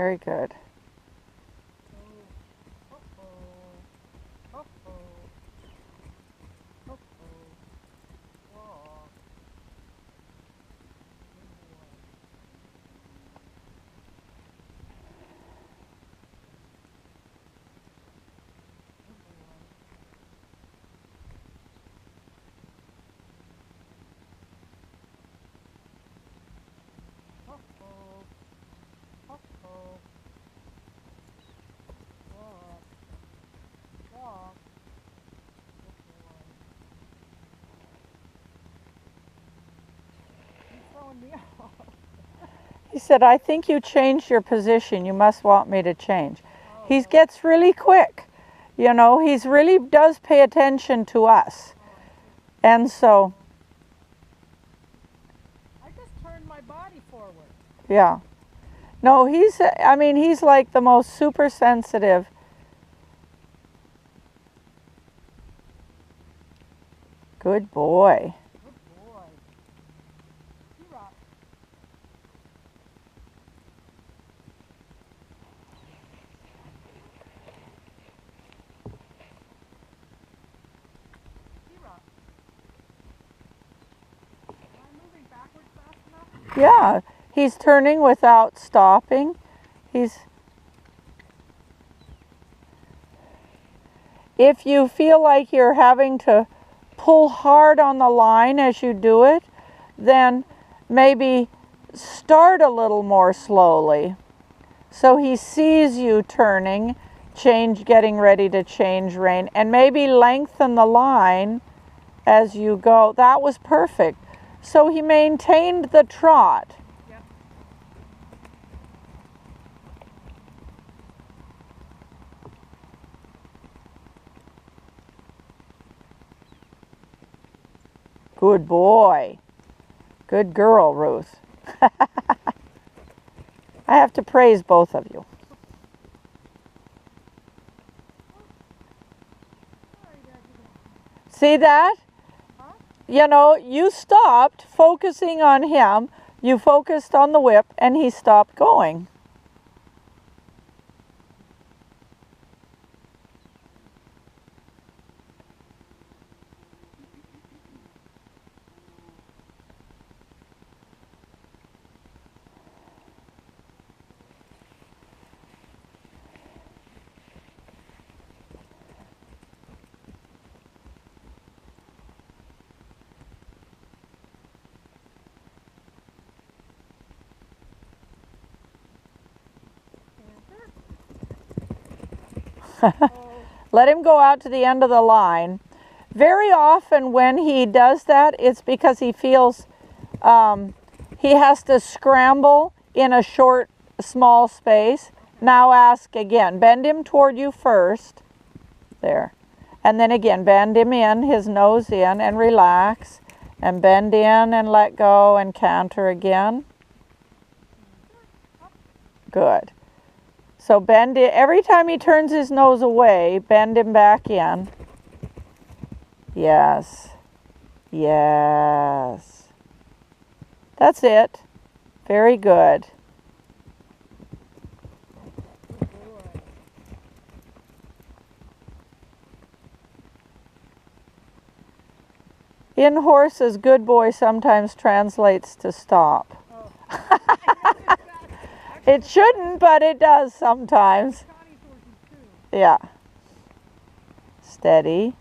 Very good. He said, I think you changed your position. You must want me to change. He gets really quick. You know, he really does pay attention to us. And so... I just turned my body forward. Yeah. No, he's like the most super sensitive. Good boy. Yeah, he's turning without stopping. If you feel like you're having to pull hard on the line as you do it, then maybe start a little more slowly. So he sees you turning, getting ready to change rein, and maybe lengthen the line as you go. That was perfect. So he maintained the trot. Yep. Good boy. Good girl, Ruth. I have to praise both of you. See that? Huh? You know, you stopped focusing on him, you focused on the whip, and he stopped going. Let him go out to the end of the line. Very often when he does that, it's because he feels he has to scramble in a short, small space. Now ask again. Bend him toward you first. There. And then again, bend him in, his nose in, and relax. And bend in and let go and canter again. Good. So bend it. Every time he turns his nose away, bend him back in. Yes. Yes. That's it. Very good. In horses, good boy sometimes translates to stop. It shouldn't, but it does sometimes. Yeah. Steady.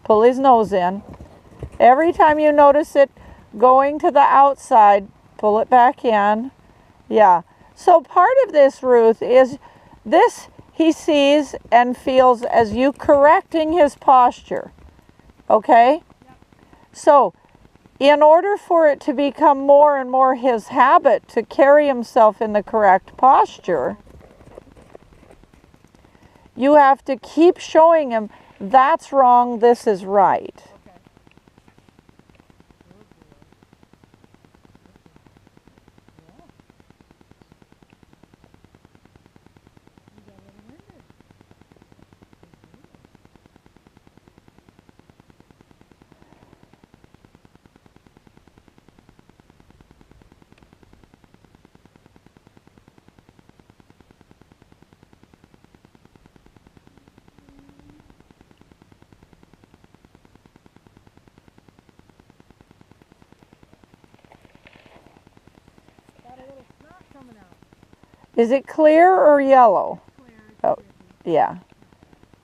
Pull his nose in. Every time you notice it going to the outside, pull it back in. Yeah. So part of this, Ruth, is this he sees and feels as you correcting his posture. Okay? Yep. So in order for it to become more and more his habit to carry himself in the correct posture, you have to keep showing him that's wrong, this is right. Is it clear or yellow? Clear. Oh, yeah.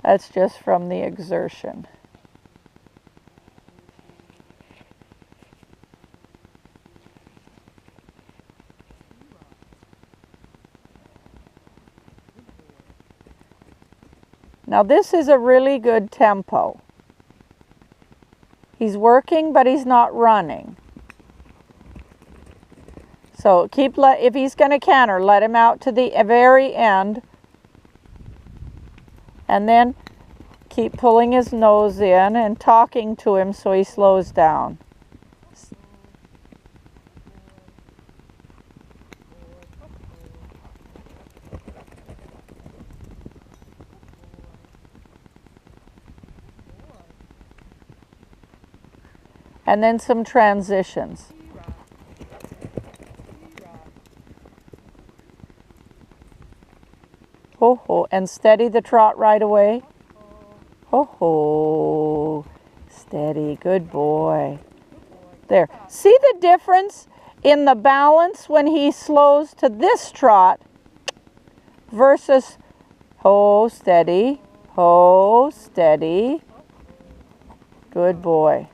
That's just from the exertion. Now this is a really good tempo. He's working, but he's not running. So if he's going to canter, let him out to the very end. And then keep pulling his nose in and talking to him so he slows down. And then some transitions. Ho ho, and steady the trot right away. Ho ho, steady, good boy. There, see the difference in the balance when he slows to this trot versus ho, steady, good boy.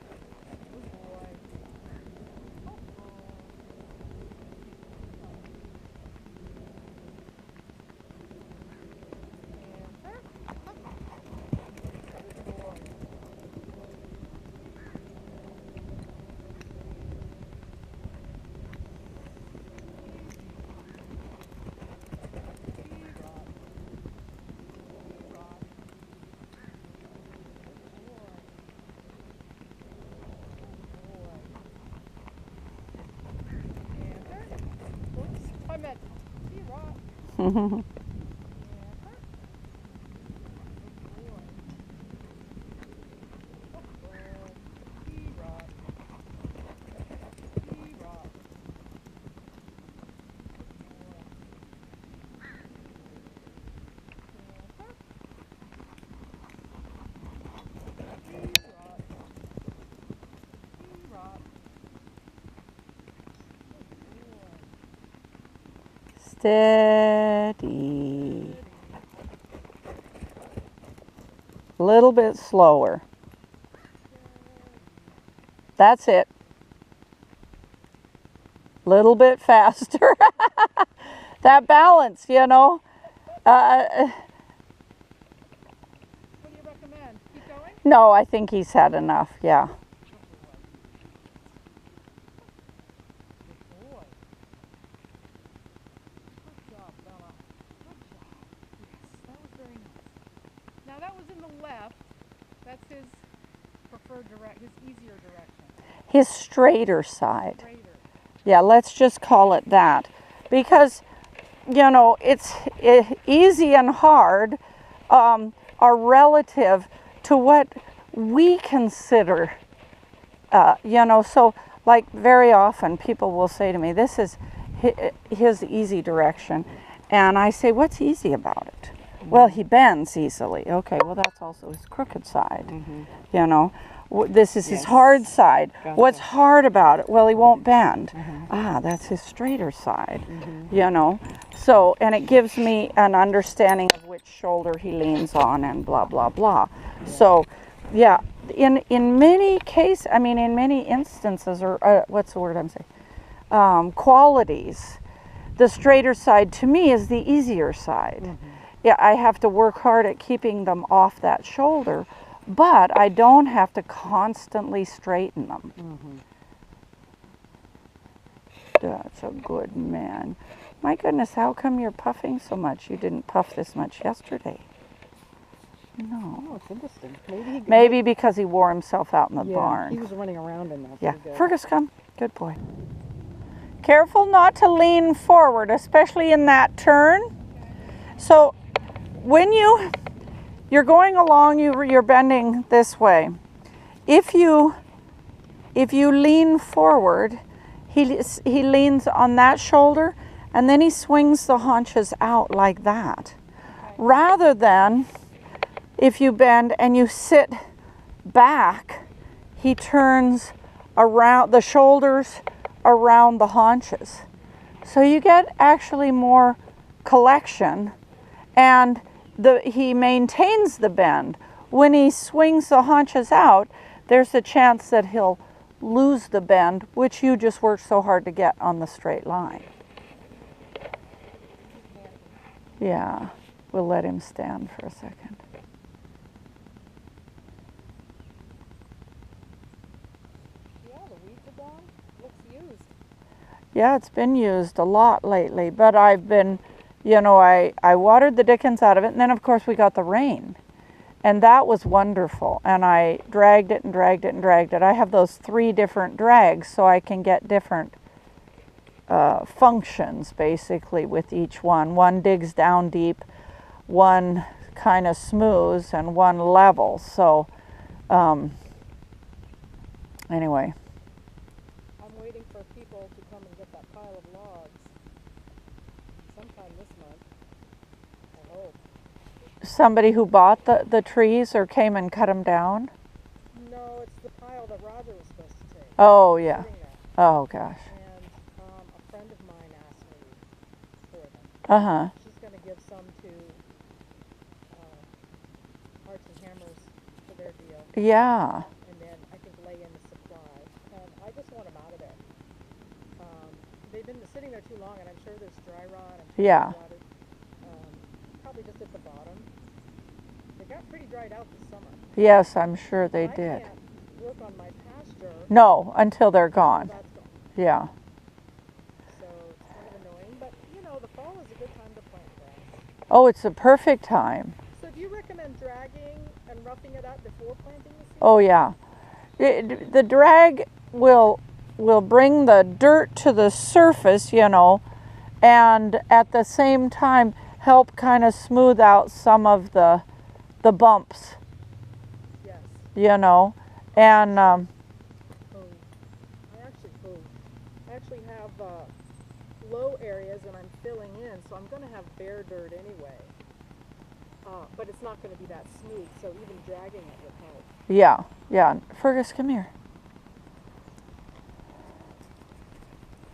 Steady. A little bit slower. That's it. Little bit faster. That balance, you know. What do you recommend? Keep going? No, I think he's had enough, yeah. Good boy. Good job, Bella. Good job. Yes, that was very nice. Now that was in the left. That's his preferred his easier direction. His straighter side. Straighter. Yeah, let's just call it that. Because, you know, it's easy and hard are relative to what we consider, you know, so like very often people will say to me, this is his easy direction. And I say, what's easy about it? Mm-hmm. Well, he bends easily. Okay, well, that's also his crooked side, mm-hmm. You know. This is his hard side. Gotcha. What's hard about it? Well, he won't bend. Mm-hmm. Ah, that's his straighter side, mm-hmm. You know. So, and it gives me an understanding of which shoulder he leans on and blah, blah, blah. Yeah. So, yeah, in many cases, I mean, in many instances, or what's the word I'm saying? Qualities, the straighter side to me is the easier side. Mm-hmm. Yeah, I have to work hard at keeping them off that shoulder, but I don't have to constantly straighten them. Mm-hmm. That's a good man. My goodness, how come you're puffing so much? You didn't puff this much yesterday. No. Oh, it's interesting. Maybe because he wore himself out in the barn. He was running around in that. Yeah. Fergus, come. Good boy. Careful not to lean forward, especially in that turn. So when you're going along, you're bending this way. If you lean forward, he leans on that shoulder, and then he swings the haunches out like that. Okay. Rather than if you bend and you sit back, he turns around the shoulders around the haunches. So you get actually more collection, and he maintains the bend. When he swings the haunches out, there's a chance that he'll lose the bend, which you just worked so hard to get on the straight line. Yeah, we'll let him stand for a second. Yeah, the weeds are gone. Looks used. Yeah, it's been used a lot lately, but I've been, you know, I watered the dickens out of it, and then of course we got the rain. And that was wonderful. And I dragged it and dragged it and dragged it. I have those 3 different drags so I can get different functions basically with each one. One digs down deep, one kind of smooths, and one level. So anyway. I'm waiting for people to come and get that pile of logs sometime this month. I hope. Somebody who bought the trees or came and cut them down? No, it's the pile that Roger was supposed to take. Oh, yeah. Sitting there. Oh, gosh. And a friend of mine asked me for them. Uh-huh. She's going to give some to Hearts and Hammers for their deal. Yeah. And then I think lay in the supply. And I just want them out of there. They've been sitting there too long, and I'm sure there's dry rot. I'm sure Yeah. there's water. Probably just at the bottom. They got pretty dried out this summer. Yes, I'm sure they I did. can't work on my pasture. No, until they're gone. That's gone. Yeah. So it's kind of annoying, but you know, the fall is a good time to plant grass. Oh, it's a perfect time. So do you recommend dragging and roughing it up before planting the seed? Oh, yeah. The drag will bring the dirt to the surface, you know, and at the same time help kind of smooth out some of the bumps, Yes. you know, and I actually have low areas and I'm filling in, so I'm going to have bare dirt anyway. But it's not going to be that smooth, so even dragging it would help. yeah, yeah. Fergus, come here.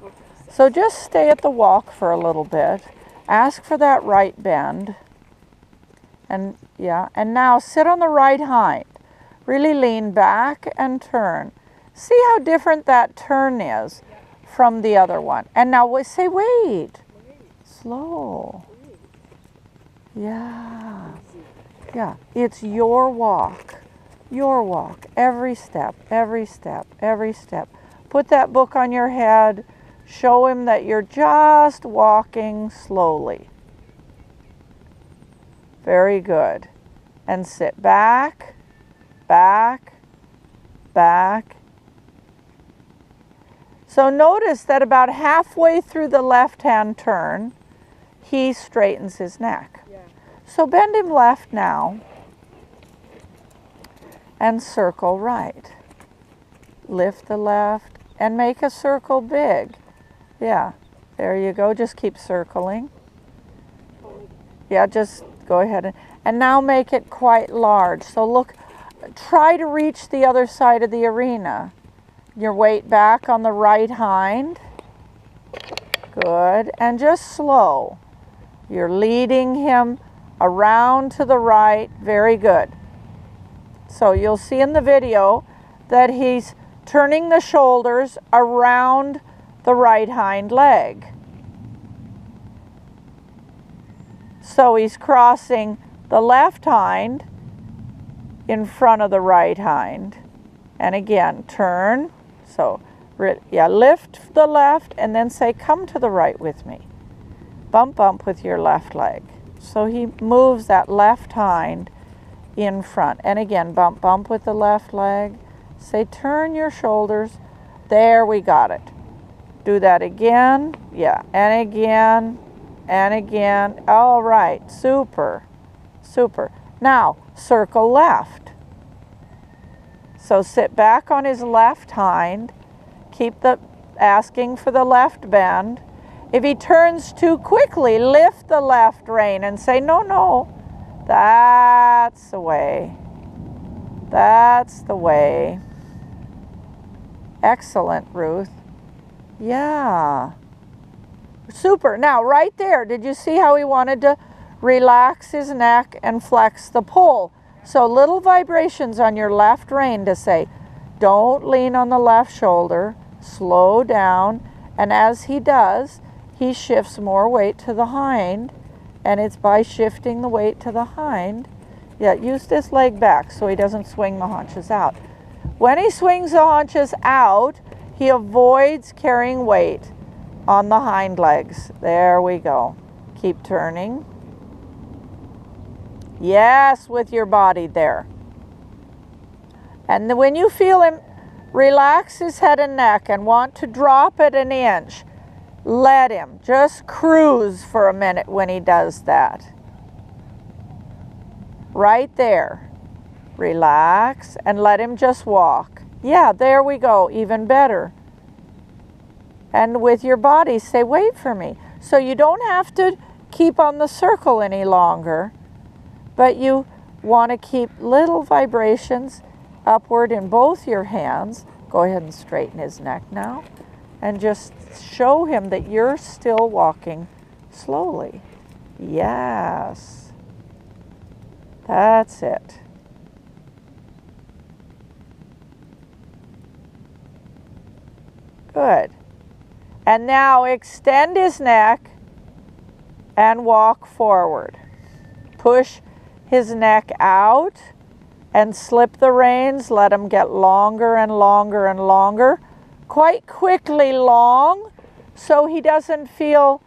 Okay. So just stay at the walk for a little bit. Ask for that right bend. And yeah, and now sit on the right hind. Really lean back and turn. See how different that turn is from the other one. And now we say wait. Slow. Yeah. Yeah, it's your walk. Your walk. Every step, every step, every step. Put that book on your head. Show him that you're just walking slowly. Very good. And sit back, back, back. So notice that about halfway through the left-hand turn, he straightens his neck. Yeah. So bend him left now and circle right. Lift the left and make a circle big. Yeah, there you go. Just keep circling. Yeah, just go ahead and now make it quite large. So look, try to reach the other side of the arena. Your weight back on the right hind. Good, and just slow. You're leading him around to the right. Very good. So you'll see in the video that he's turning the shoulders around the right hind leg. So he's crossing the left hind in front of the right hind. And again, turn. So, yeah, lift the left and then say, come to the right with me. Bump, bump with your left leg. So he moves that left hind in front. And again, bump, bump with the left leg. Say, turn your shoulders. There, we got it. Do that again. Yeah, and again, and again. All right, super, super. Now, circle left. So sit back on his left hind. Keep asking for the left bend. If he turns too quickly, lift the left rein and say, no, no, that's the way. That's the way. Excellent, Ruth. Yeah. Super. Now, right there, did you see how he wanted to relax his neck and flex the pole? So little vibrations on your left rein to say, don't lean on the left shoulder, slow down, and as he does, he shifts more weight to the hind, and it's by shifting the weight to the hind. Yeah, use this leg back so he doesn't swing the haunches out. When he swings the haunches out, he avoids carrying weight on the hind legs. There we go. Keep turning. Yes, with your body there. And when you feel him relax his head and neck and want to drop it an inch, let him. Just cruise for a minute when he does that. Right there. Relax and let him just walk. Yeah, there we go. Even better. And with your body, say, wait for me. So you don't have to keep on the circle any longer, but you want to keep little vibrations upward in both your hands. Go ahead and straighten his neck now. And just show him that you're still walking slowly. Yes. That's it. Good. And now extend his neck and walk forward. Push his neck out and slip the reins. Let him get longer and longer and longer. Quite quickly long, so he doesn't feel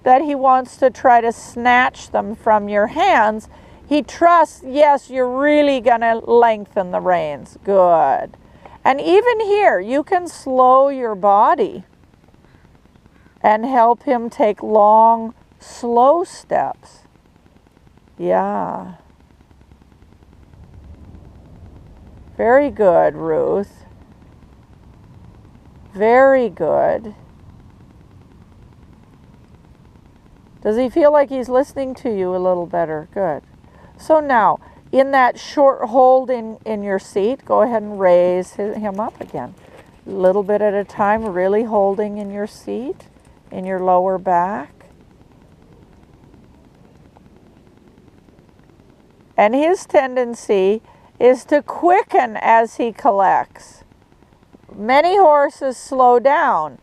that he wants to try to snatch them from your hands. He trusts, yes, you're really going to lengthen the reins. Good. And even here, you can slow your body and help him take long, slow steps. Yeah. Very good, Ruth. Very good. Does he feel like he's listening to you a little better? Good. So now, in that short hold in your seat, go ahead and raise him up again. A little bit at a time, really holding in your seat, in your lower back. And his tendency is to quicken as he collects. Many horses slow down.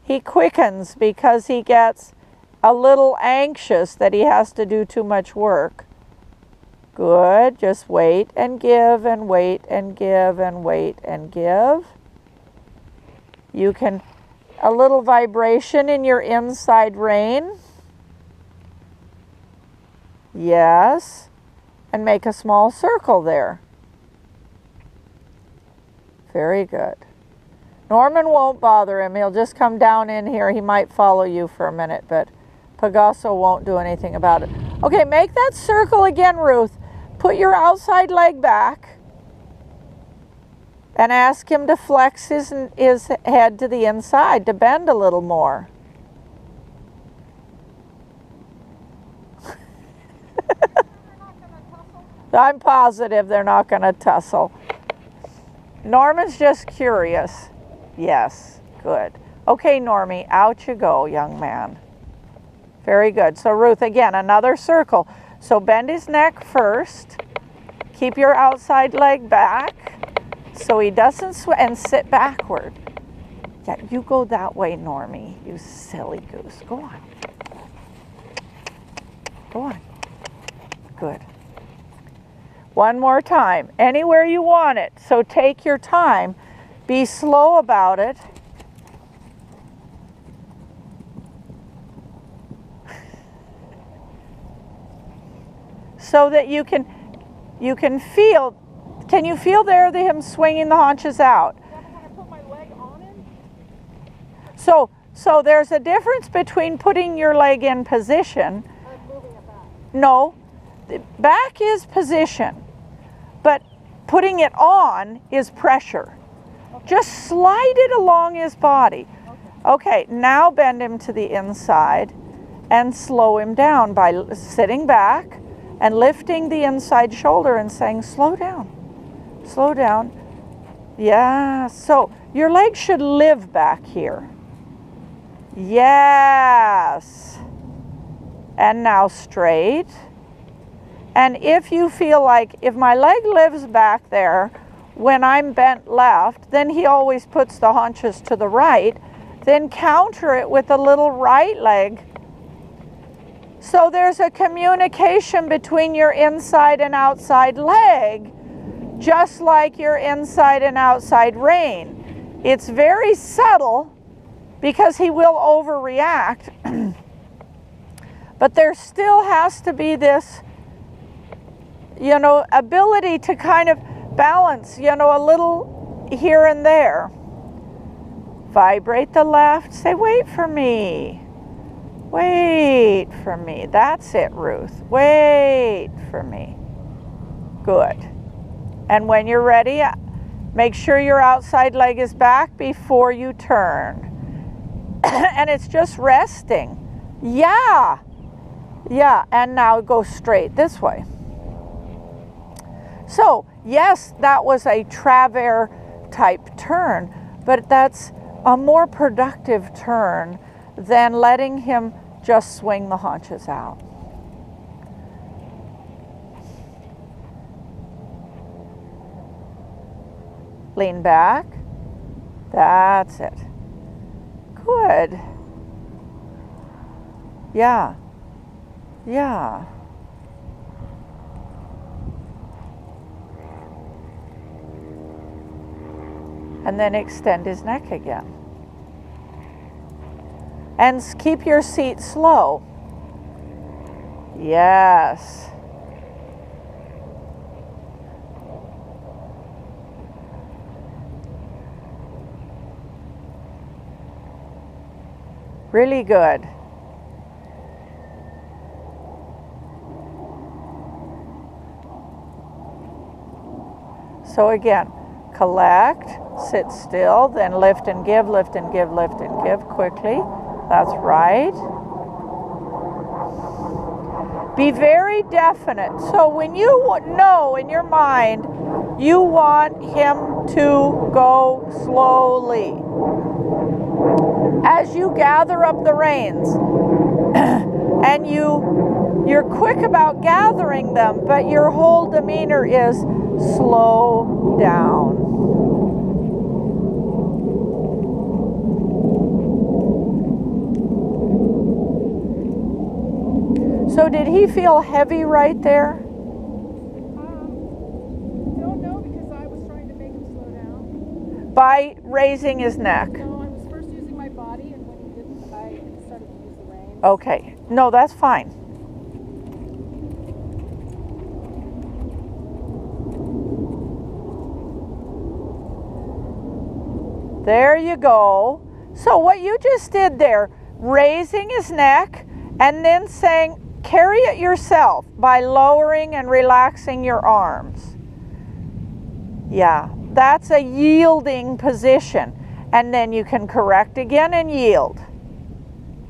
He quickens because he gets a little anxious that he has to do too much work. Good. Just wait and give and wait and give and wait and give. You can, a little vibration in your inside rein. Yes. And make a small circle there. Very good. Norman won't bother him. He'll just come down in here. He might follow you for a minute, but Pegaso won't do anything about it. Okay, make that circle again, Ruth. Put your outside leg back and ask him to flex his head to the inside, to bend a little more. I'm positive they're not going to tussle. Norman's just curious. Yes, good. Okay, Normie, out you go, young man. Very good. So Ruth, again, another circle. So bend his neck first. Keep your outside leg back so he doesn't and sit backward. Yeah, you go that way, Normie, you silly goose. Go on. Go on. Good. One more time. Anywhere you want it. So take your time. Be slow about it. So that you can feel, can you feel there him swinging the haunches out? Yeah, but when I put my leg on him? So there's a difference between putting your leg in position. I'm moving it back. No, back is position, but putting it on is pressure. Okay. Just slide it along his body. Okay, now bend him to the inside and slow him down by sitting back and lifting the inside shoulder and saying, slow down, slow down. Yeah, so your leg should live back here. Yes. And now straight. And if you feel like, if my leg lives back there, when I'm bent left, then he always puts the haunches to the right, then counter it with a little right leg. So there's a communication between your inside and outside leg, just like your inside and outside rein. It's very subtle because he will overreact, but there still has to be this, you know, ability to kind of balance, you know, a little here and there. Vibrate the left, say, wait for me. Wait for me. That's it, Ruth. Wait for me. Good. And when you're ready, make sure your outside leg is back before you turn. And it's just resting. Yeah. Yeah. And now go straight this way. So, yes, that was a travers type turn, but that's a more productive turn than letting him just swing the haunches out. Lean back. That's it. Good. Yeah. Yeah. And then extend his neck again. And keep your seat slow. Yes. Really good. So again, collect, sit still, then lift and give, lift and give, lift and give quickly. That's right. Be very definite. So when you know in your mind you want him to go slowly, as you gather up the reins, and you're quick about gathering them, but your whole demeanor is slow down. So did he feel heavy right there? I don't know, because I was trying to make him slow down. By raising his neck? No, I was first using my body, and when he didn't, I started to use the reins. Okay. No, that's fine. There you go. So what you just did there, raising his neck and then saying, carry it yourself by lowering and relaxing your arms. Yeah, that's a yielding position. And then you can correct again and yield.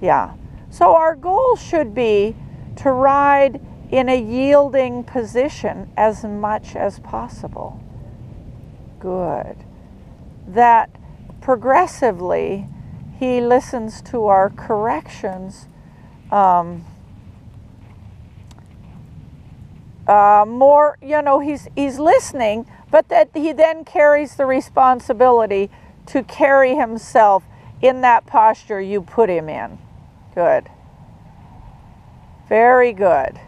Yeah. So our goal should be to ride in a yielding position as much as possible. Good. That progressively he listens to our corrections more, you know, he's listening, but that he then carries the responsibility to carry himself in that posture you put him in. Good. Very good.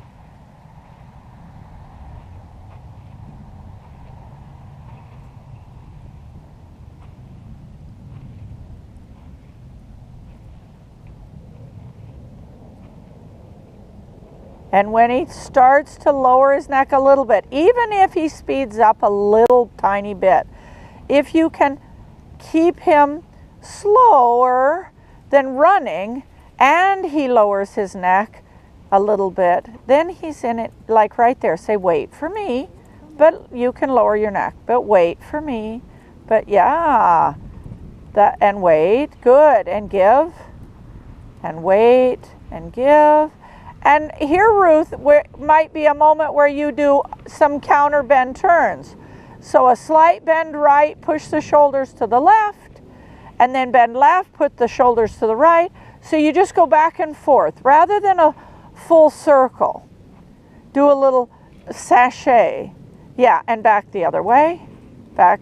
And when he starts to lower his neck a little bit, even if he speeds up a little tiny bit, if you can keep him slower than running and he lowers his neck a little bit, then he's in it, like right there. Say, wait for me, but you can lower your neck, but wait for me. But yeah, that, and wait, good, and give, and wait, and give. And here, Ruth, might be a moment where you do some counter bend turns. So a slight bend right, push the shoulders to the left, and then bend left, put the shoulders to the right. So you just go back and forth rather than a full circle. Do a little sachet. Yeah, and back the other way. Back.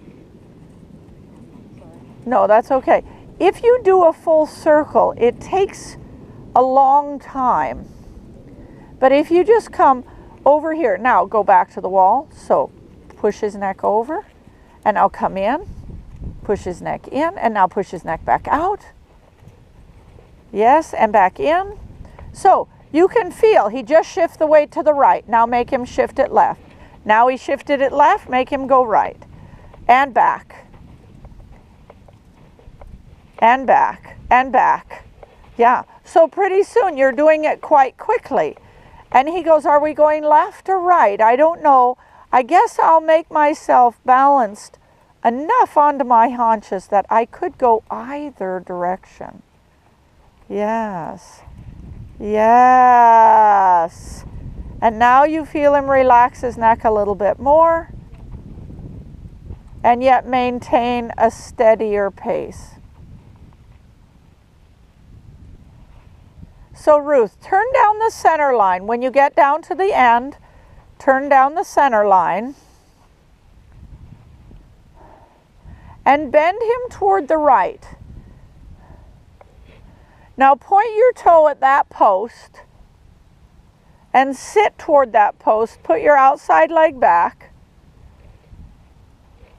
No, that's okay. If you do a full circle, it takes a long time. But if you just come over here, now go back to the wall. So push his neck over, and now come in. Push his neck in, and now push his neck back out. Yes, and back in. So you can feel he just shifts the weight to the right. Now make him shift it left. Now he shifted it left, make him go right. And back. And back. And back. Yeah. So pretty soon you're doing it quite quickly. And he goes, are we going left or right? I don't know. I guess I'll make myself balanced enough onto my haunches that I could go either direction. Yes. Yes. And now you feel him relax his neck a little bit more and yet maintain a steadier pace. So Ruth, turn down the center line. When you get down to the end, turn down the center line and bend him toward the right. Now point your toe at that post and sit toward that post. Put your outside leg back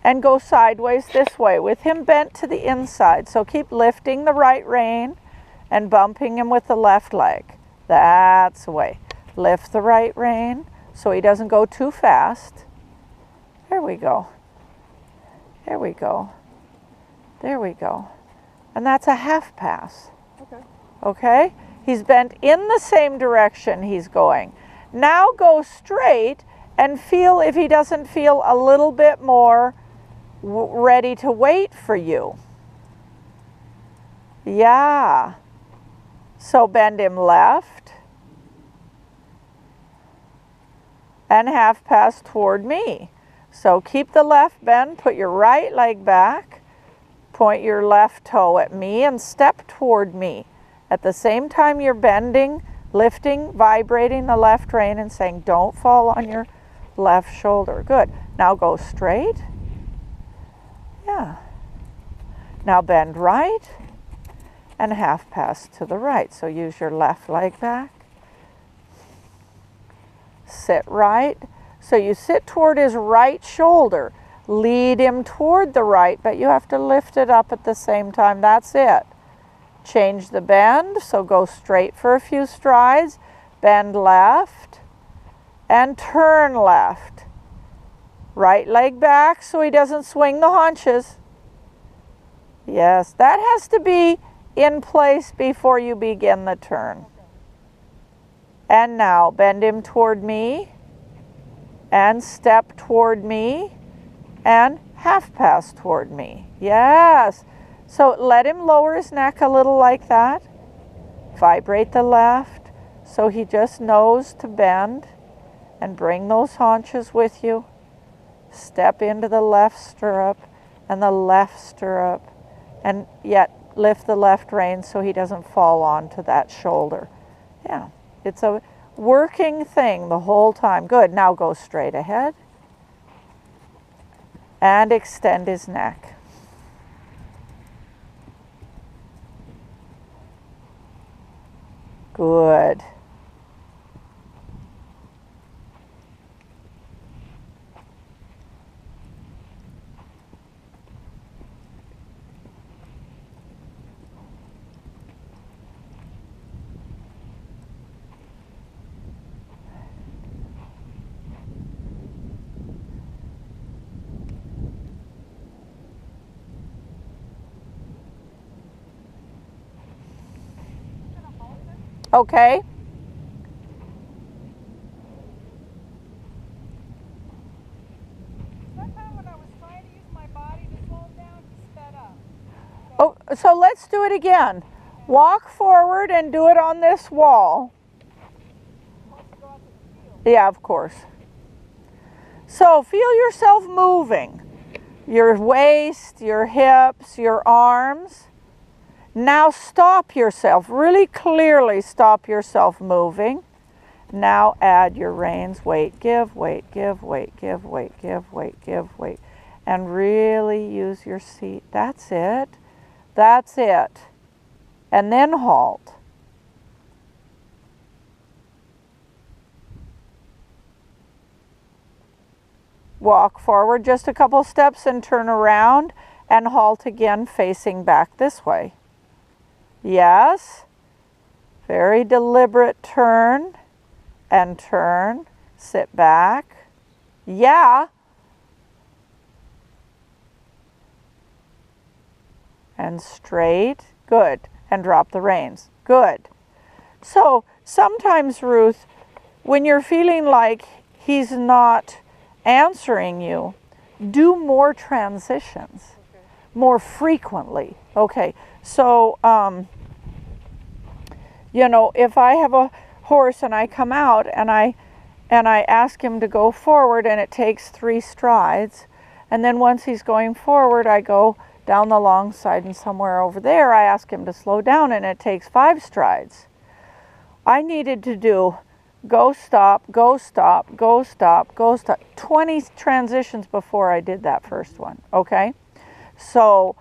and go sideways this way with him bent to the inside. So keep lifting the right rein and bumping him with the left leg. That's the way. Lift the right rein so he doesn't go too fast. There we go. There we go. There we go. And that's a half pass. Okay. Okay? He's bent in the same direction he's going. Now go straight and feel if he doesn't feel a little bit more ready to wait for you. Yeah. So bend him left and half pass toward me. So keep the left bend, put your right leg back, point your left toe at me and step toward me. At the same time you're bending, lifting, vibrating the left rein and saying, don't fall on your left shoulder. Good. Now go straight. Yeah. Now bend right and half pass to the right. So use your left leg back. Sit right. So you sit toward his right shoulder. Lead him toward the right, but you have to lift it up at the same time. That's it. Change the bend, so go straight for a few strides, bend left, and turn left. Right leg back so he doesn't swing the haunches. Yes, that has to be in place before you begin the turn. And now bend him toward me, and step toward me, and half pass toward me. Yes. So let him lower his neck a little like that. Vibrate the left so he just knows to bend and bring those haunches with you. Step into the left stirrup and the left stirrup and yet lift the left rein so he doesn't fall onto that shoulder. Yeah, it's a working thing the whole time. Good, now go straight ahead and extend his neck. Good. Okay. That time when I was trying to use my body to slow him down, he sped up. Oh, so let's do it again. Walk forward and do it on this wall. Yeah, of course. So feel yourself moving. Your waist, your hips, your arms. Now stop yourself, really clearly stop yourself moving. Now add your reins, weight, give, weight, give, weight, give, weight, give, weight, give, weight. And really use your seat. That's it. That's it. And then halt. Walk forward just a couple steps and turn around and halt again, facing back this way. Yes. Very deliberate turn and turn. Sit back. Yeah. And straight. Good. And drop the reins. Good. So sometimes, Ruth, when you're feeling like he's not answering you, do more transitions, more frequently. Okay, so you know, if I have a horse and I come out and I ask him to go forward and it takes 3 strides, and then once he's going forward I go down the long side and somewhere over there I ask him to slow down and it takes 5 strides. I needed to do go, stop, go, stop, go, stop, go, stop. 20 transitions before I did that first one, okay? So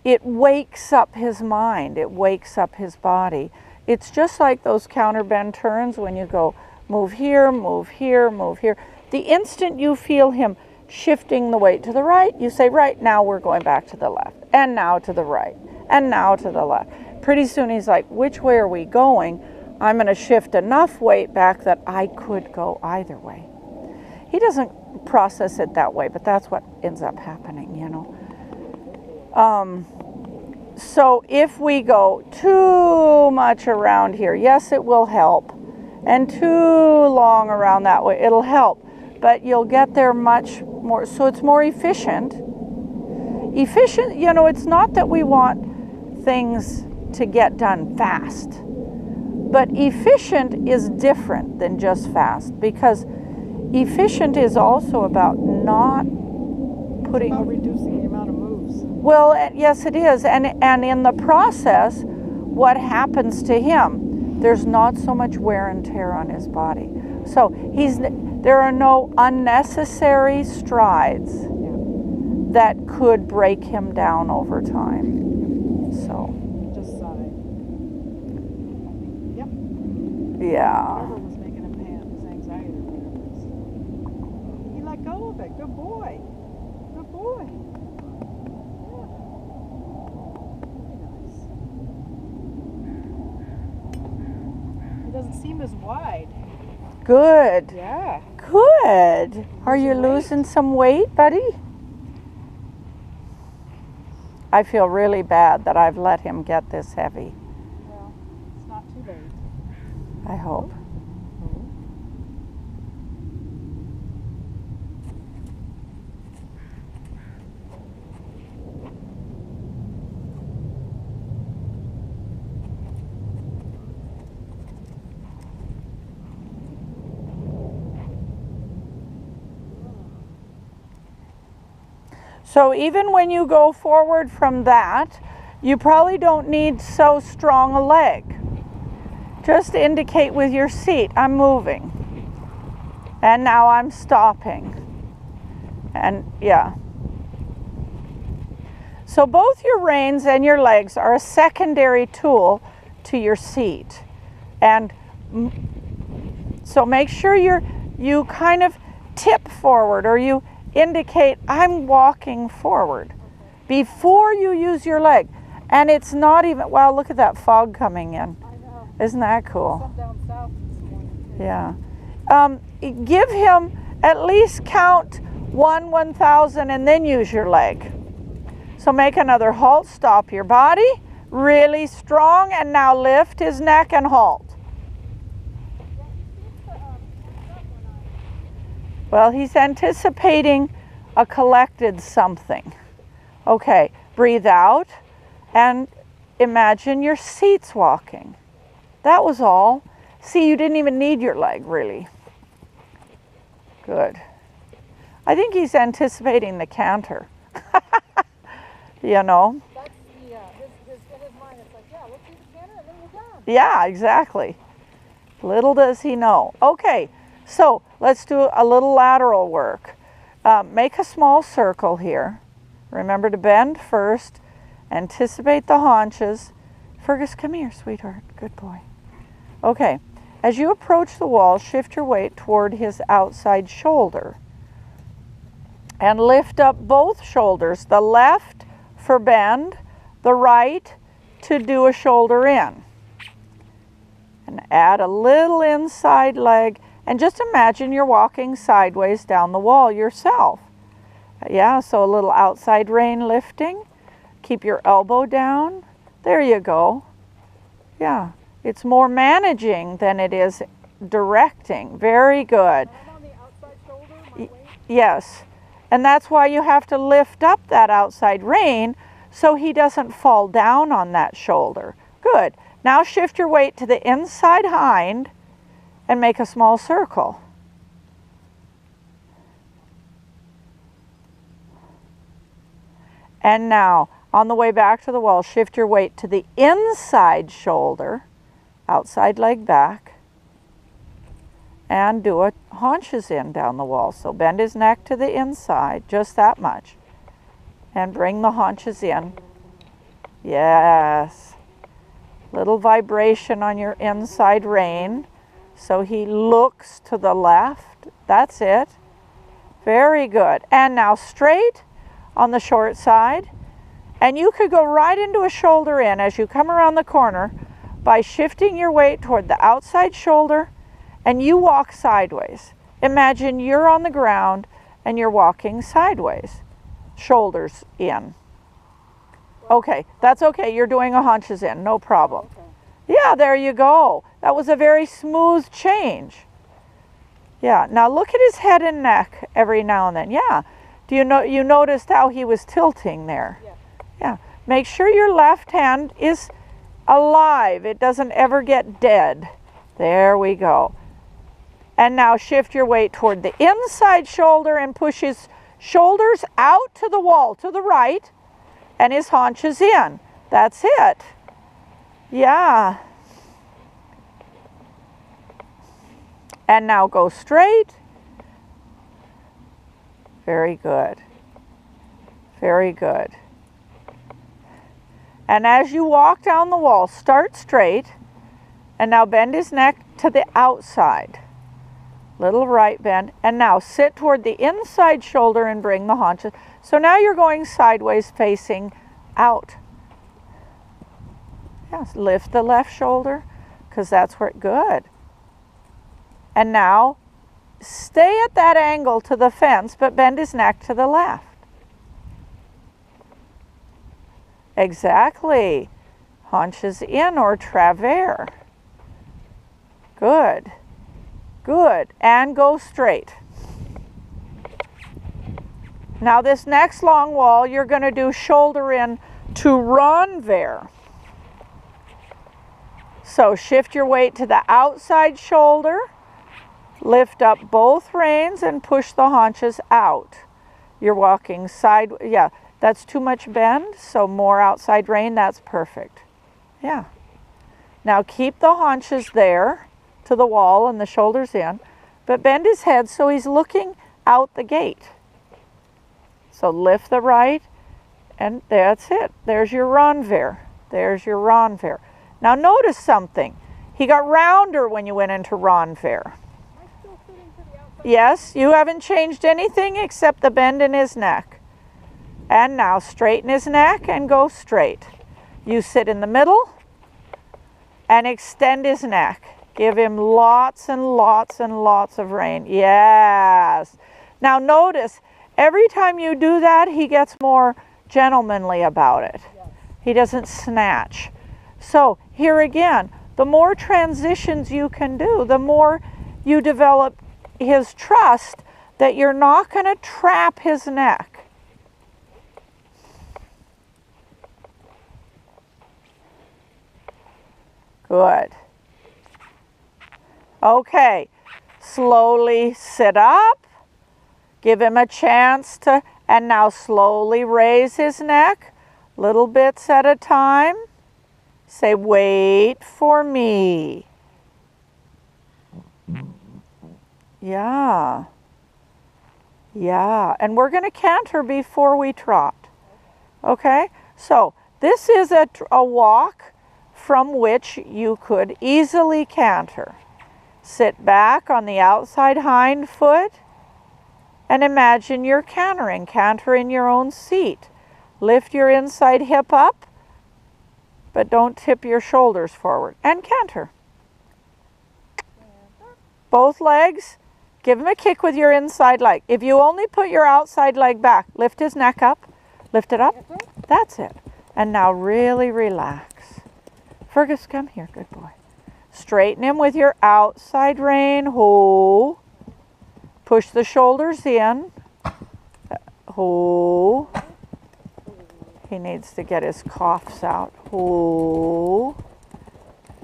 it wakes up his mind. It wakes up his body. It's just like those counterbend turns when you go move here, move here, move here. The instant you feel him shifting the weight to the right, you say, right, now we're going back to the left, and now to the right, and now to the left. Pretty soon he's like, which way are we going? I'm going to shift enough weight back that I could go either way. He doesn't process it that way, but that's what ends up happening, you know. So if we go too much around here, yes, it will help. And too long around that way, it'll help. But you'll get there much more, so it's more efficient. Efficient, you know, it's not that we want things to get done fast. But efficient is different than just fast, because efficient is also about not putting... It's about reducing the amount of moves. Well, yes it is, and in the process, what happens to him? There's not so much wear and tear on his body. So there are no unnecessary strides that could break him down over time. So... yeah. Whatever was making him pant, his anxiety or whatever it is. He let go of it. Good boy. Good boy. Yeah. Very nice. He doesn't seem as wide. Good. Yeah. Good. Are you losing some weight, buddy? I feel really bad that I've let him get this heavy. Well, it's not too late. I hope. So even when you go forward from that, you probably don't need so strong a leg. Just indicate with your seat, I'm moving. And now I'm stopping. And yeah. So both your reins and your legs are a secondary tool to your seat. And so make sure you kind of tip forward, or you indicate I'm walking forward before you use your leg. And it's not even, wow, look at that fog coming in. Isn't that cool? Some down south this morning. Yeah. Give him at least count 1,000 and then use your leg. So make another halt, stop your body, really strong, and now lift his neck and halt. Well, he's anticipating a collected something. Okay, breathe out and imagine your seat's walking. That was all. See, you didn't even need your leg, really. Good. I think he's anticipating the canter. You know? That's the, his let's eat a canner and then we're done. Yeah, exactly. Little does he know. Okay, so let's do a little lateral work. Make a small circle here. Remember to bend first. Anticipate the haunches. Fergus, come here, sweetheart. Good boy. Okay, as you approach the wall, shift your weight toward his outside shoulder. And lift up both shoulders, the left for bend, the right to do a shoulder in. And add a little inside leg, and just imagine you're walking sideways down the wall yourself. Yeah, so a little outside rein lifting. Keep your elbow down. There you go. Yeah, it's more managing than it is directing. Very good. I'm on the outside shoulder, my weight. Yes, and that's why you have to lift up that outside rein so he doesn't fall down on that shoulder. Good. Now shift your weight to the inside hind and make a small circle. And now, on the way back to the wall, shift your weight to the inside shoulder, outside leg back, and do a haunches in down the wall. So bend his neck to the inside, just that much, and bring the haunches in. Yes. Little vibration on your inside rein, so he looks to the left. That's it. Very good. And now straight on the short side. And you could go right into a shoulder in as you come around the corner by shifting your weight toward the outside shoulder, and you walk sideways. Imagine you're on the ground and you're walking sideways, shoulders in. Okay, that's okay. You're doing a haunches in, no problem. Yeah, there you go. That was a very smooth change. Yeah, now look at his head and neck every now and then. Yeah, do you know, you noticed how he was tilting there? Yeah. Yeah, make sure your left hand is alive. It doesn't ever get dead. There we go. And now shift your weight toward the inside shoulder and push his shoulders out to the wall to the right and his haunches in. That's it. Yeah. And now go straight. Very good. Very good. And as you walk down the wall, start straight, and now bend his neck to the outside. Little right bend, and now sit toward the inside shoulder and bring the haunches. So now you're going sideways facing out. Yes, lift the left shoulder, because that's where, good. And now stay at that angle to the fence, but bend his neck to the left. Exactly. Haunches in or travers. Good. Good. And go straight. Now this next long wall, you're going to do shoulder in to renvers. So shift your weight to the outside shoulder. Lift up both reins and push the haunches out. You're walking side, yeah. That's too much bend, so more outside rein, that's perfect. Yeah. Now keep the haunches there to the wall and the shoulders in, but bend his head so he's looking out the gate. So lift the right, and that's it. There's your renvers. There's your renvers. Now notice something. He got rounder when you went into renvers. Am I still sitting to the outside? Yes, you haven't changed anything except the bend in his neck. And now straighten his neck and go straight. You sit in the middle and extend his neck. Give him lots and lots and lots of rein. Yes. Now notice, every time you do that, he gets more gentlemanly about it. Yes. He doesn't snatch. So here again, the more transitions you can do, the more you develop his trust that you're not going to trap his neck. Good. Okay, slowly sit up, give him a chance to, and now slowly raise his neck, little bits at a time. Say, wait for me. Yeah. Yeah. And we're going to canter before we trot. Okay? So this is a walk from which you could easily canter. Sit back on the outside hind foot and imagine you're cantering. Canter in your own seat. Lift your inside hip up, but don't tip your shoulders forward. And canter. Both legs, give him a kick with your inside leg. If you only put your outside leg back, lift his neck up, lift it up. That's it. And now really relax. Fergus, come here, good boy. Straighten him with your outside rein. Ho. Push the shoulders in. Ho. He needs to get his coughs out. Ho.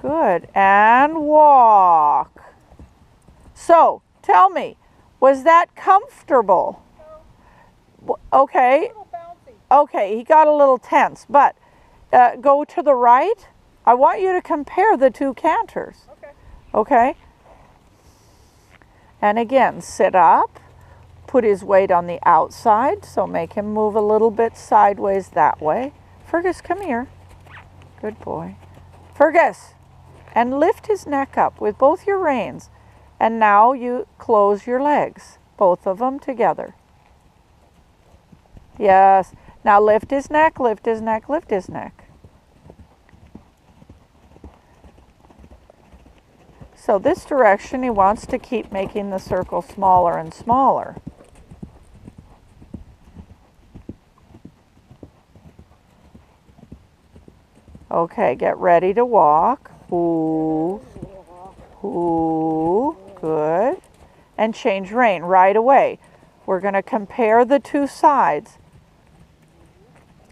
Good. And walk. So, tell me, was that comfortable? No. Okay. A little bouncy. Okay, he got a little tense, but go to the right. I want you to compare the two canters. Okay. Okay? And again, sit up, put his weight on the outside, so make him move a little bit sideways that way. Fergus, come here. Good boy. Fergus, and lift his neck up with both your reins. And now you close your legs, both of them together. Yes. Now lift his neck, lift his neck, lift his neck. So this direction, he wants to keep making the circle smaller and smaller. Okay, get ready to walk. Ooh. Ooh. Good. And change rein right away. We're going to compare the two sides.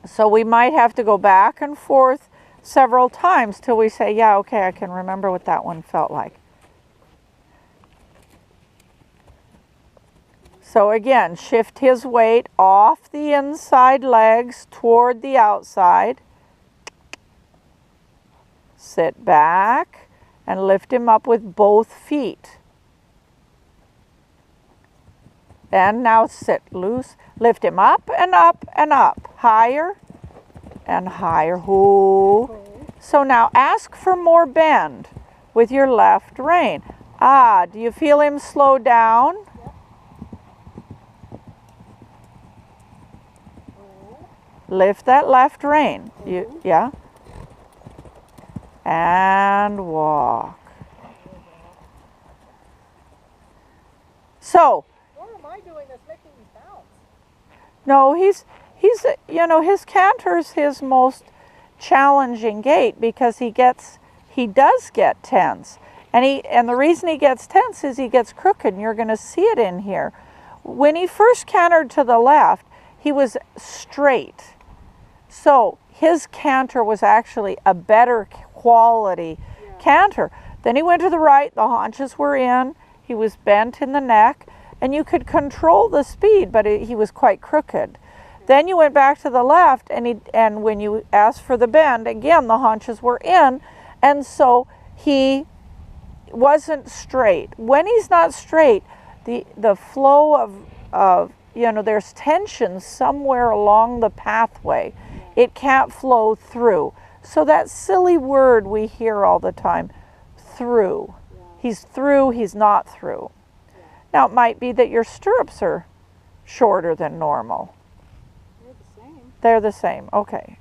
So we might have to go back and forth several times till we say, yeah, okay, I can remember what that one felt like. So again, shift his weight off the inside legs toward the outside. Sit back and lift him up with both feet. And now sit loose. Lift him up and up and up. Higher and higher. Ooh. So now ask for more bend with your left rein. Ah, do you feel him slow down? Lift that left rein. Yeah. And walk. So, Or am I doing this making me bounce? no, he's you know, his canter's his most challenging gait because he does get tense. And the reason he gets tense is he gets crooked, and you're going to see it in here. When he first cantered to the left, he was straight. So his canter was actually a better quality canter. Then he went to the right, the haunches were in, he was bent in the neck, and you could control the speed, but he was quite crooked. Then you went back to the left, and when you asked for the bend, again, the haunches were in, and so he wasn't straight. When he's not straight, the flow of you know, there's tension somewhere along the pathway. It can't flow through. So that silly word we hear all the time, through. He's through, he's not through. Now it might be that your stirrups are shorter than normal. They're the same. They're the same, okay.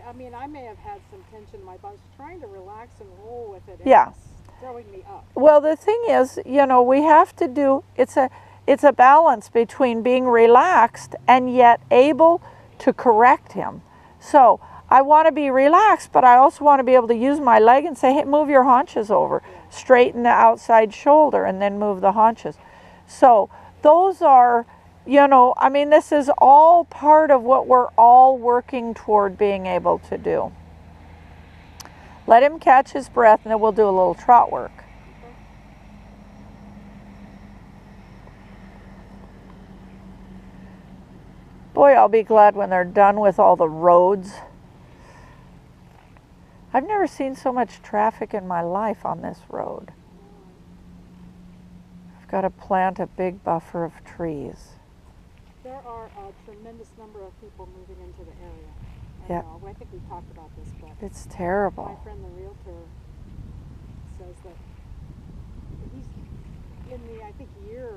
I mean, I may have had some tension in my butt. I was trying to relax and roll with it. Yeah. It's throwing me up. Well, the thing is, you know, we have to do, it's a balance between being relaxed and yet able to correct him. So I want to be relaxed, but I also want to be able to use my leg and say, hey, move your haunches over. Straighten the outside shoulder and then move the haunches. So those are, you know, I mean, this is all part of what we're all working toward being able to do. Let him catch his breath, and then we'll do a little trot work. Boy, I'll be glad when they're done with all the roads. I've never seen so much traffic in my life on this road. I've got to plant a big buffer of trees. There are a tremendous number of people moving into the area. Yeah. I think we talked about this, but It's terrible. my friend the realtor says that he's in the, I think, year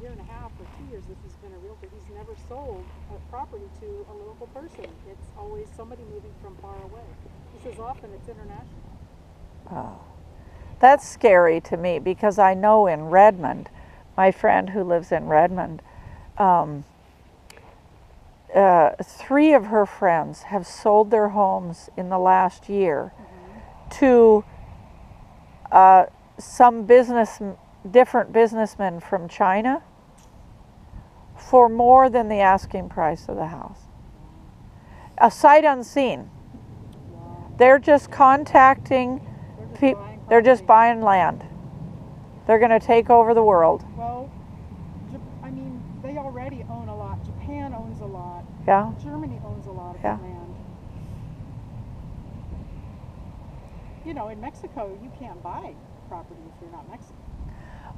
and a half or 2 years that he's been a realtor, he's never sold a property to a local person. It's always somebody moving from far away. He says often it's international. Oh, that's scary to me because I know in Redmond, my friend who lives in Redmond, 3 of her friends have sold their homes in the last year to some different businessmen from China for more than the asking price of the house. A sight unseen. They're just contacting people. They're just buying land. They're going to take over the world. Well, I mean, they already own a lot. Japan owns a lot. Yeah. Germany owns a lot of Yeah. land. You know, in Mexico, you can't buy property if you're not Mexican.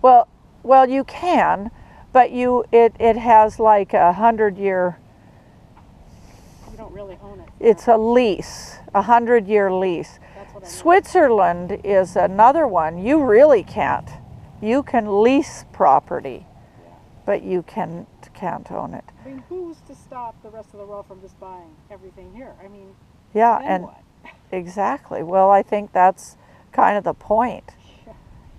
Well, you can, but it has like 100-year. You don't really own it. It's a lease, 100-year lease. That's what I mean. Switzerland is another one. You really can't. You can lease property, but you can't own it. I mean, who's to stop the rest of the world from just buying everything here? I mean, Yeah, then and what? exactly. Well, I think that's kind of the point.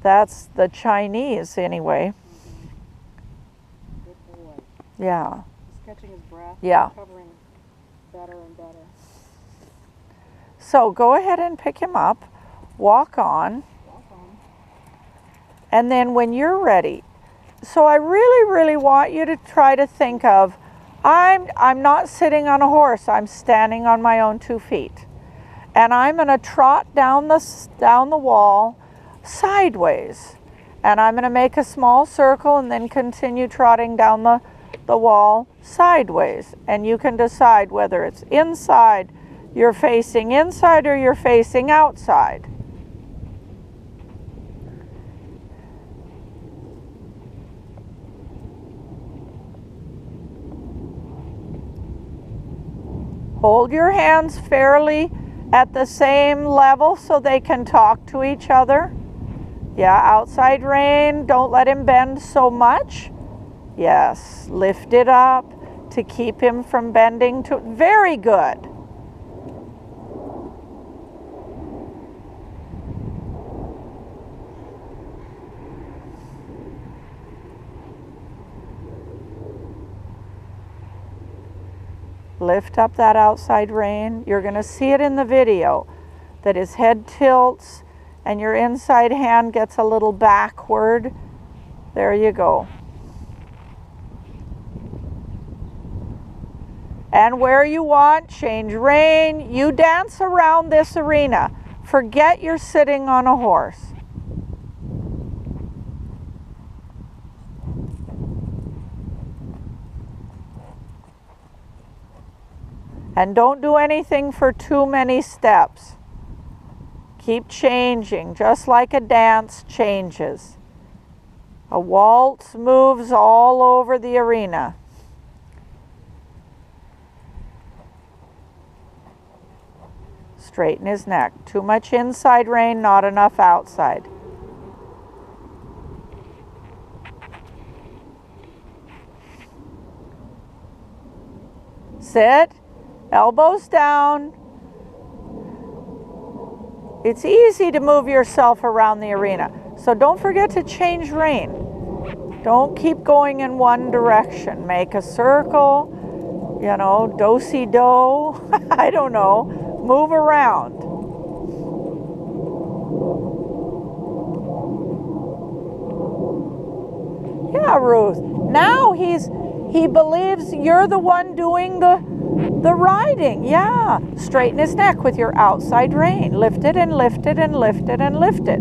That's the Chinese anyway. Good boy. Yeah. He's catching his breath. Yeah. Recovering better and better. So go ahead and pick him up, walk on, and then when you're ready. So I really, really want you to try to think of, I'm not sitting on a horse, I'm standing on my own 2 feet. And I'm going to trot down the wall sideways. And I'm going to make a small circle and then continue trotting down the wall sideways. And you can decide whether it's inside, you're facing inside, or you're facing outside. Hold your hands fairly at the same level so they can talk to each other. Yeah, outside rein, don't let him bend so much. Yes, lift it up to keep him from bending to, very good. Lift up that outside rein. You're going to see it in the video that his head tilts and your inside hand gets a little backward. There you go. And where you want, change rein. You dance around this arena. Forget you're sitting on a horse. And don't do anything for too many steps. Keep changing, just like a dance changes. A waltz moves all over the arena. Straighten his neck. Too much inside rein, not enough outside. Sit. Elbows down. It's easy to move yourself around the arena. So don't forget to change rein. Don't keep going in one direction. Make a circle, you know, do-si-do. I don't know. Move around. Yeah, Ruth. Now he believes you're the one doing the riding. Yeah. Straighten his neck with your outside rein. Lift it and lift it and lift it and lift it.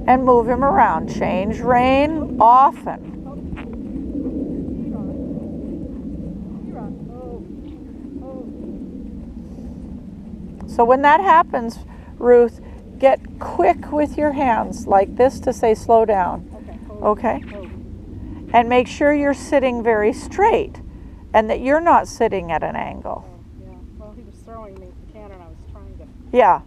and move him around. Change rein often. So when that happens, Ruth, get quick with your hands like this to say slow down. Okay? And make sure you're sitting very straight and that you're not sitting at an angle. Yeah. Well, he was throwing me the can and I was trying to. Yeah.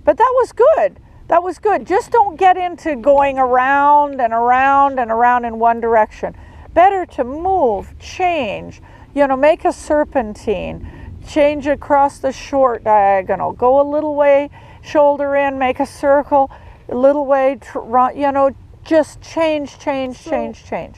But that was good. That was good. Just don't get into going around and around and around in one direction. Better to move, change, make a serpentine, change across the short diagonal, go a little way, shoulder in, make a circle, a little way, just change.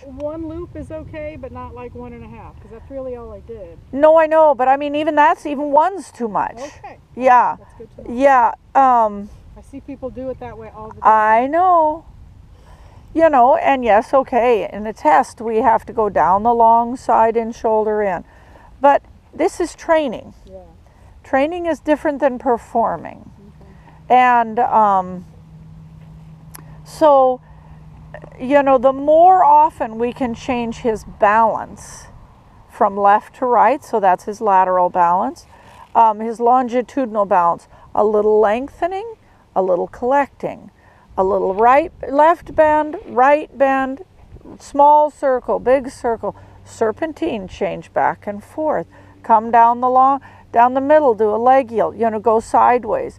One loop is okay, but not like 1.5, because that's really all I did. No, I know, but I mean, even one's too much. Okay. Yeah. That's good to know. Yeah. I see people do it that way all the time. I know. And yes, okay, in a test we have to go down the long side and shoulder in. But this is training. Yeah. Training is different than performing. Okay. And so, the more often we can change his balance from left to right, so that's his lateral balance, his longitudinal balance, a little lengthening, a little collecting, a little left bend, right bend, small circle, big circle, serpentine, change back and forth, come down the middle, do a leg yield, go sideways,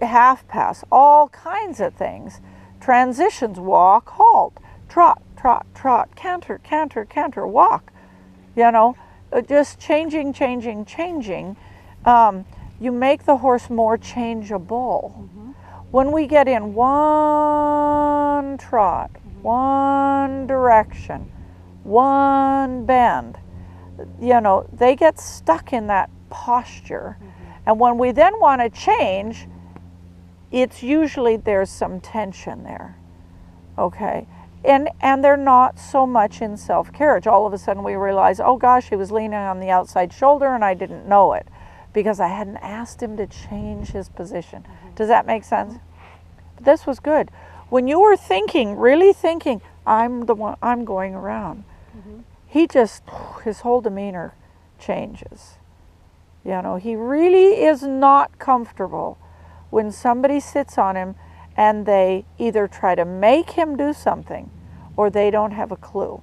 half pass, all kinds of things. Transitions, walk, halt, trot, trot, trot, canter, canter, canter, walk, just changing. You make the horse more changeable. Mm-hmm. When we get in one trot, one direction, one bend, they get stuck in that posture. And when we then want to change, it's usually there's some tension there, okay? And they're not so much in self-carriage. All of a sudden we realize, oh gosh, he was leaning on the outside shoulder and I didn't know it because I hadn't asked him to change his position. Does that make sense? But this was good. When you were thinking, really thinking, I'm going around, he just, his whole demeanor changes. He really is not comfortable when somebody sits on him and they either try to make him do something or they don't have a clue,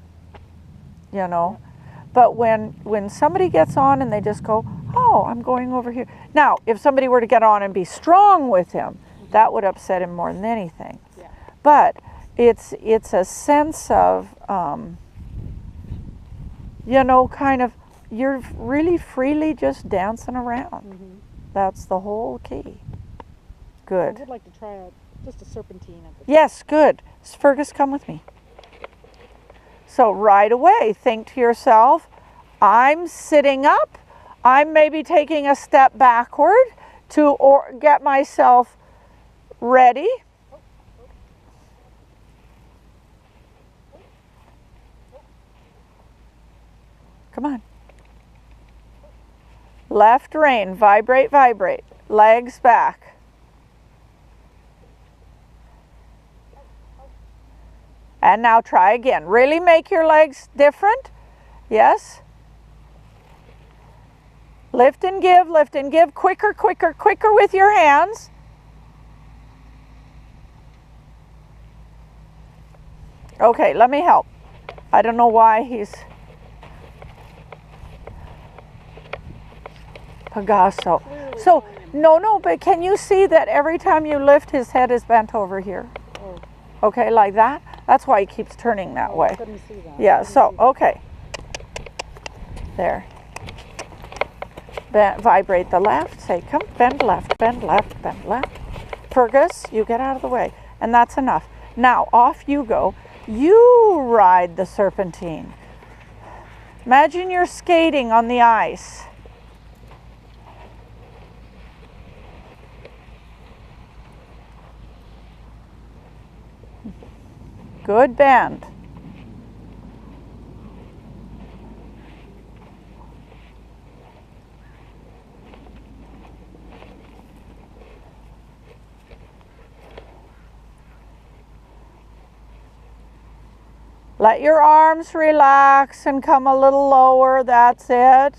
But when somebody gets on and they just go, oh, I'm going over here. Now, if somebody were to get on and be strong with him, that would upset him more than anything. Yeah. But it's a sense of, kind of, you're really freely just dancing around. That's the whole key. Good. I would like to try just a serpentine. Yes, good. Fergus, come with me. So right away, think to yourself, I'm sitting up. I'm maybe taking a step backward to get myself ready. Come on. Left rein, vibrate, vibrate. Legs back. And now try again. Really make your legs different. Yes. Lift and give, quicker, quicker, quicker with your hands. Okay, let me help. I don't know why he's... Pegaso. So, no, but can you see that every time you lift, his head is bent over here? Oh. Okay, like that? That's why he keeps turning that way. I couldn't see that. Yeah, so, okay. There. Vibrate the left. Say, come, bend left, bend left, bend left. Fergus, you get out of the way. And that's enough. Now, off you go. You ride the serpentine. Imagine you're skating on the ice. Good bend. Let your arms relax and come a little lower. That's it.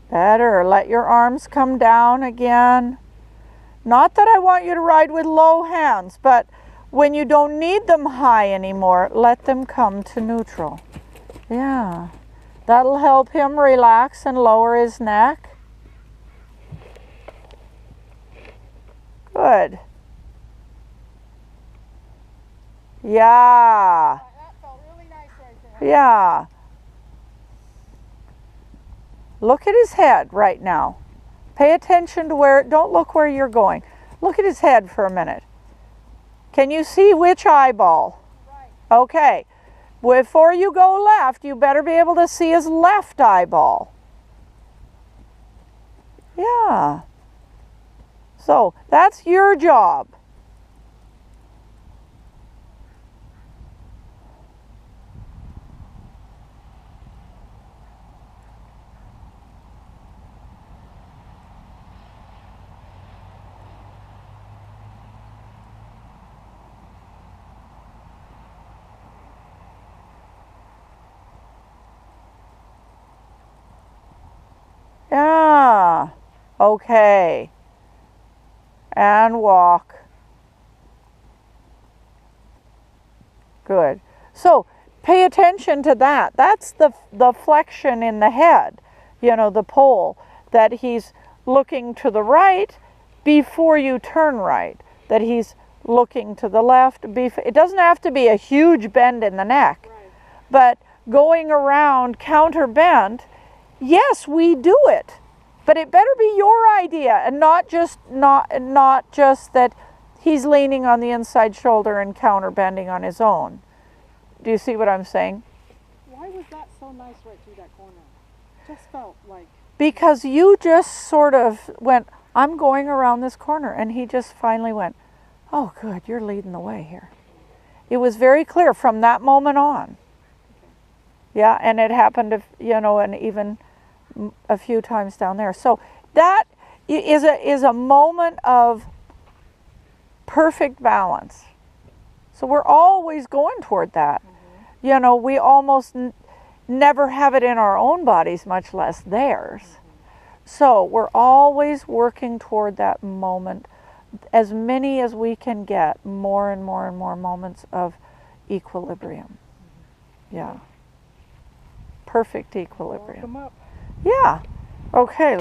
Better. Let your arms come down again. Not that I want you to ride with low hands, but when you don't need them high anymore, let them come to neutral. Yeah. That'll help him relax and lower his neck. Good. Yeah. That felt really nice right there. Yeah. Look at his head right now. Pay attention to where, don't look where you're going. Look at his head for a minute. Can you see which eyeball? Right. Okay. Before you go left, you better be able to see his left eyeball. Yeah. So that's your job. Yeah. Okay. And walk. Good. So pay attention to that. That's the flexion in the head, you know, the pole, that he's looking to the right before you turn right, that he's looking to the left. It doesn't have to be a huge bend in the neck, Right. but going around counter bent, yes, we do it, but it better be your idea and not just that he's leaning on the inside shoulder and counter bending on his own. Do you see what I'm saying? Why was that so nice right through that corner? Just felt like... Because you just sort of went, I'm going around this corner, and he just finally went, oh good, you're leading the way here. It was very clear from that moment on. Yeah, and it happened, you know, and even a few times down there. So that is a moment of perfect balance. So we're always going toward that. Mm-hmm. You know, we almost never have it in our own bodies, much less theirs. Mm-hmm. So we're always working toward that moment, as many as we can get, more and more and more moments of equilibrium. Mm-hmm. Yeah. Perfect equilibrium. Walk 'em up. Yeah. Okay.